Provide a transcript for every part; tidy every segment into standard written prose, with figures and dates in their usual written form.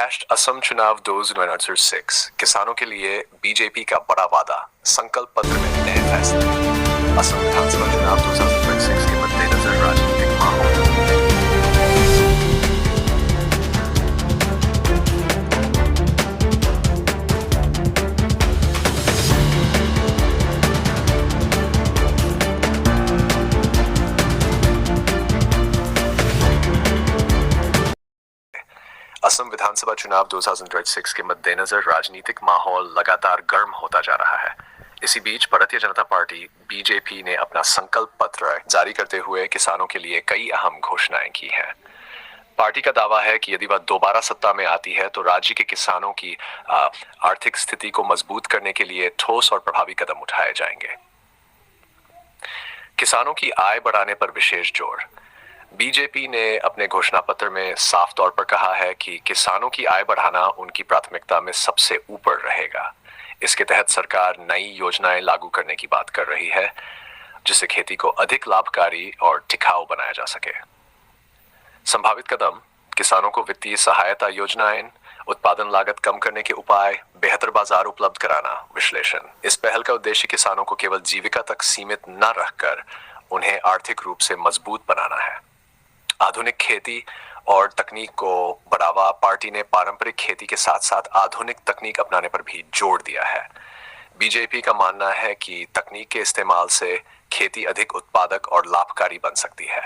Hatched Assam चुनाव 2026 किसानों के लिए बीजेपी का बड़ा वादा, संकल्प पत्र में नए फैसले। असम विधानसभा चुनाव 2026 के मद्देनजर राजनीतिक माहौल। असम विधानसभा चुनाव 2026 के मद्देनजर राजनीतिक माहौल लगातार गर्म होता जा रहा है। इसी बीच भारतीय जनता पार्टी बीजेपी ने अपना संकल्प पत्र जारी करते हुए किसानों के लिए कई अहम घोषणाएं की हैं। पार्टी का दावा है कि यदि वह दोबारा सत्ता में आती है तो राज्य के किसानों की आर्थिक स्थिति को मजबूत करने के लिए ठोस और प्रभावी कदम उठाए जाएंगे। किसानों की आय बढ़ाने पर विशेष जोर। बीजेपी ने अपने घोषणा पत्र में साफ तौर पर कहा है कि किसानों की आय बढ़ाना उनकी प्राथमिकता में सबसे ऊपर रहेगा। इसके तहत सरकार नई योजनाएं लागू करने की बात कर रही है, जिससे खेती को अधिक लाभकारी और टिकाऊ बनाया जा सके। संभावित कदम: किसानों को वित्तीय सहायता योजनाएं, उत्पादन लागत कम करने के उपाय, बेहतर बाजार उपलब्ध कराना। विश्लेषण: इस पहल का उद्देश्य किसानों को केवल जीविका तक सीमित न रखकर उन्हें आर्थिक रूप से मजबूत बनाना है। आधुनिक खेती और तकनीक को बढ़ावा। पार्टी ने पारंपरिक खेती के साथ साथ आधुनिक तकनीक अपनाने पर भी जोर दिया है। बीजेपी का मानना है कि तकनीक के इस्तेमाल से खेती अधिक उत्पादक और लाभकारी बन सकती है।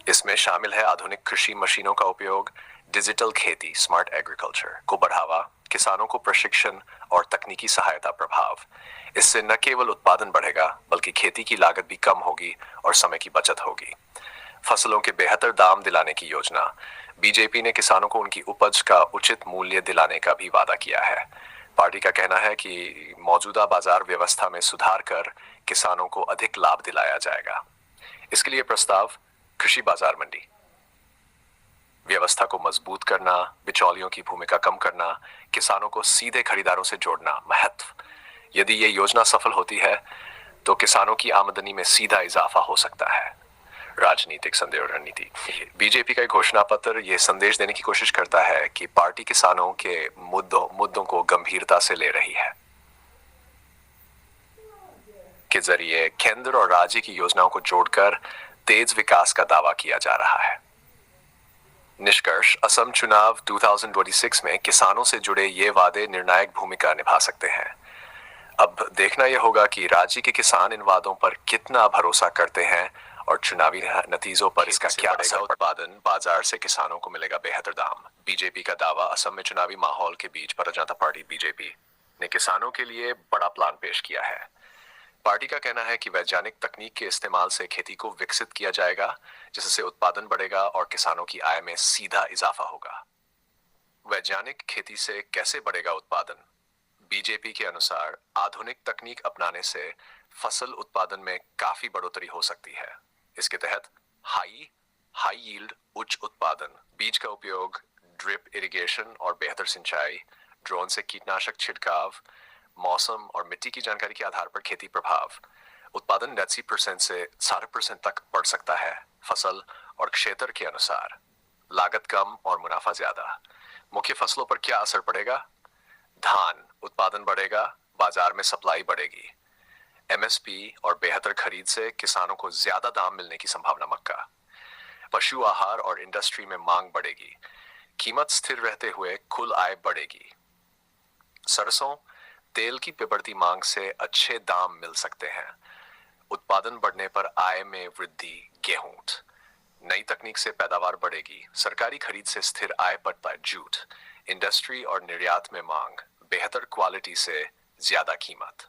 इसमें शामिल है आधुनिक कृषि मशीनों का उपयोग, डिजिटल खेती, स्मार्ट एग्रीकल्चर को बढ़ावा, किसानों को प्रशिक्षण और तकनीकी सहायता प्रभाव। इससे न केवल उत्पादन बढ़ेगा बल्कि खेती की लागत भी कम होगी और समय की बचत होगी। फसलों के बेहतर दाम दिलाने की योजना। बीजेपी ने किसानों को उनकी उपज का उचित मूल्य दिलाने का भी वादा किया है। पार्टी का कहना है कि मौजूदा बाजार व्यवस्था में सुधार कर किसानों को अधिक लाभ दिलाया जाएगा। इसके लिए प्रस्ताव: कृषि बाजार मंडी व्यवस्था को मजबूत करना, बिचौलियों की भूमिका कम करना, किसानों को सीधे खरीदारों से जोड़ना। महत्व: यदि ये योजना सफल होती है तो किसानों की आमदनी में सीधा इजाफा हो सकता है। राजनीतिक संदेश और रणनीति। बीजेपी का घोषणा पत्र यह संदेश देने की कोशिश करता है कि पार्टी किसानों के मुद्दों को गंभीरता से ले रही है। के जरिए केंद्र और राज्य की योजनाओं को जोड़कर तेज विकास का दावा किया जा रहा है। निष्कर्ष: असम चुनाव 2026 में किसानों से जुड़े ये वादे निर्णायक भूमिका निभा सकते हैं। अब देखना यह होगा कि राज्य के किसान इन वादों पर कितना भरोसा करते हैं और चुनावी नतीजों पर इसका क्या असर। उत्पादन, बाजार से किसानों को मिलेगा बेहतर दाम। बीजेपी का दावा। असम में चुनावी माहौल के बीच भारतीय जनता पार्टी बीजेपी ने किसानों के लिए बड़ा प्लान पेश किया है। पार्टी का कहना है कि वैज्ञानिक तकनीक के इस्तेमाल से खेती को विकसित किया जाएगा, जिससे उत्पादन बढ़ेगा और किसानों की आय में सीधा इजाफा होगा। वैज्ञानिक खेती से कैसे बढ़ेगा उत्पादन? बीजेपी के अनुसार आधुनिक तकनीक अपनाने से फसल उत्पादन में काफी बढ़ोतरी हो सकती है। इसके तहत हाई यील्ड, उच्च उत्पादन, बीज का उपयोग, ड्रिप इरिगेशन और बेहतर सिंचाई, ड्रोन से कीटनाशक छिड़काव, मौसम और मिट्टी की जानकारी के आधार पर खेती प्रभाव। उत्पादन 80% से 60% तक बढ़ सकता है, फसल और क्षेत्र के अनुसार। लागत कम और मुनाफा ज्यादा। मुख्य फसलों पर क्या असर पड़ेगा? धान उत्पादन बढ़ेगा, बाजार में सप्लाई बढ़ेगी। एमएसपी और बेहतर खरीद से किसानों को ज्यादा दाम मिलने की संभावना। मक्का, पशु आहार और इंडस्ट्री में मांग बढ़ेगी, कीमत स्थिर रहते हुए कुल आय बढ़ेगी। सरसों, तेल की बढ़ती मांग से अच्छे दाम मिल सकते हैं। उत्पादन बढ़ने पर आय में वृद्धि। गेहूं, नई तकनीक से पैदावार बढ़ेगी, सरकारी खरीद से स्थिर आय बढ़ता है। जूट, इंडस्ट्री और निर्यात में मांग, बेहतर क्वालिटी से ज्यादा कीमत।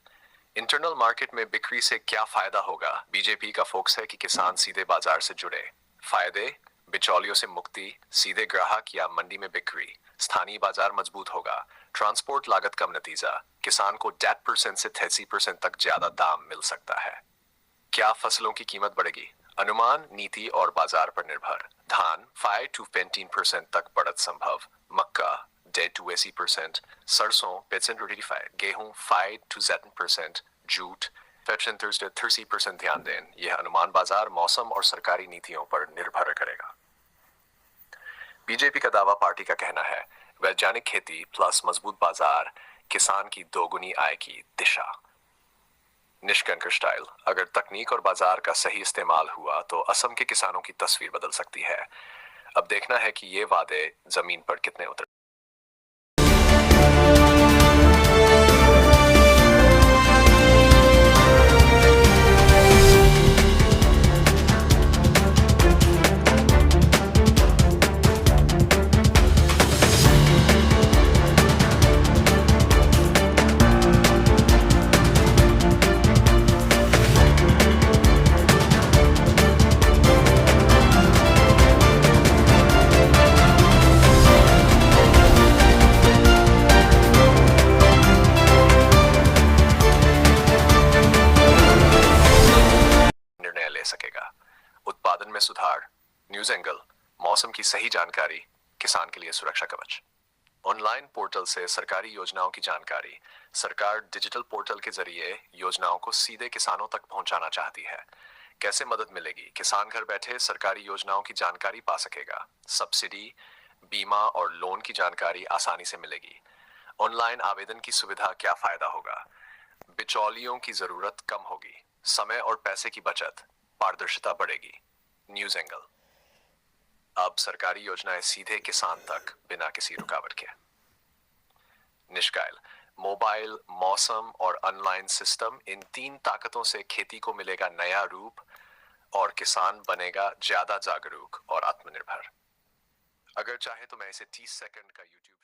इंटरनल मार्केट में बिक्री से क्या फायदा होगा? बीजेपी का फोकस है कि किसान सीधे बाजार से जुड़े। फायदे: बिचौलियों से मुक्ति, सीधे ग्राहक या मंडी में बिक्री, स्थानीय बाजार मजबूत होगा, ट्रांसपोर्ट लागत कम। नतीजा: किसान को 10% से 30% तक ज्यादा दाम मिल सकता है। क्या फसलों की कीमत बढ़ेगी? अनुमान नीति और बाजार पर निर्भर। धान 5 to 15% तक बढ़त संभव। मक्का 10 to 80%, सरसों 5 गेहूं 5 to 7%, जूट 5% से 30%। ध्यान दें, यह अनुमान बाजार, मौसम और सरकारी नीतियों पर निर्भर करेगा। बीजेपी का दावा, पार्टी का कहना है वैज्ञानिक खेती प्लस मजबूत बाजार किसान की दोगुनी आय की दिशा। निष्कंकर स्टाइल, अगर तकनीक और बाजार का सही इस्तेमाल हुआ तो असम के किसानों की तस्वीर बदल सकती है। अब देखना है कि ये वादे जमीन पर कितने उतर। निर्णय ले सकेगा। उत्पादन में सुधार, न्यूज एंगल, मौसम की सही जानकारी, किसान के लिए सुरक्षा कवच। ऑनलाइन पोर्टल से सरकारी योजनाओं की जानकारी। सरकार डिजिटल पोर्टल के जरिए योजनाओं को सीधे किसानों तक पहुंचाना चाहती है। कैसे मदद मिलेगी? किसान घर बैठे सरकारी योजनाओं की जानकारी पा सकेगा। सब्सिडी, बीमा और लोन की जानकारी आसानी से मिलेगी। ऑनलाइन आवेदन की सुविधा, क्या फायदा होगा? बिचौलियों की जरूरत कम होगी, समय और पैसे की बचत, पारदर्शिता बढ़ेगी। न्यूज एंगल, अब सरकारी योजनाएं सीधे किसान तक बिना किसी रुकावट के। निष्कायल, मोबाइल, मौसम और ऑनलाइन सिस्टम, इन तीन ताकतों से खेती को मिलेगा नया रूप और किसान बनेगा ज्यादा जागरूक और आत्मनिर्भर। अगर चाहे तो मैं इसे 30 सेकंड का YouTube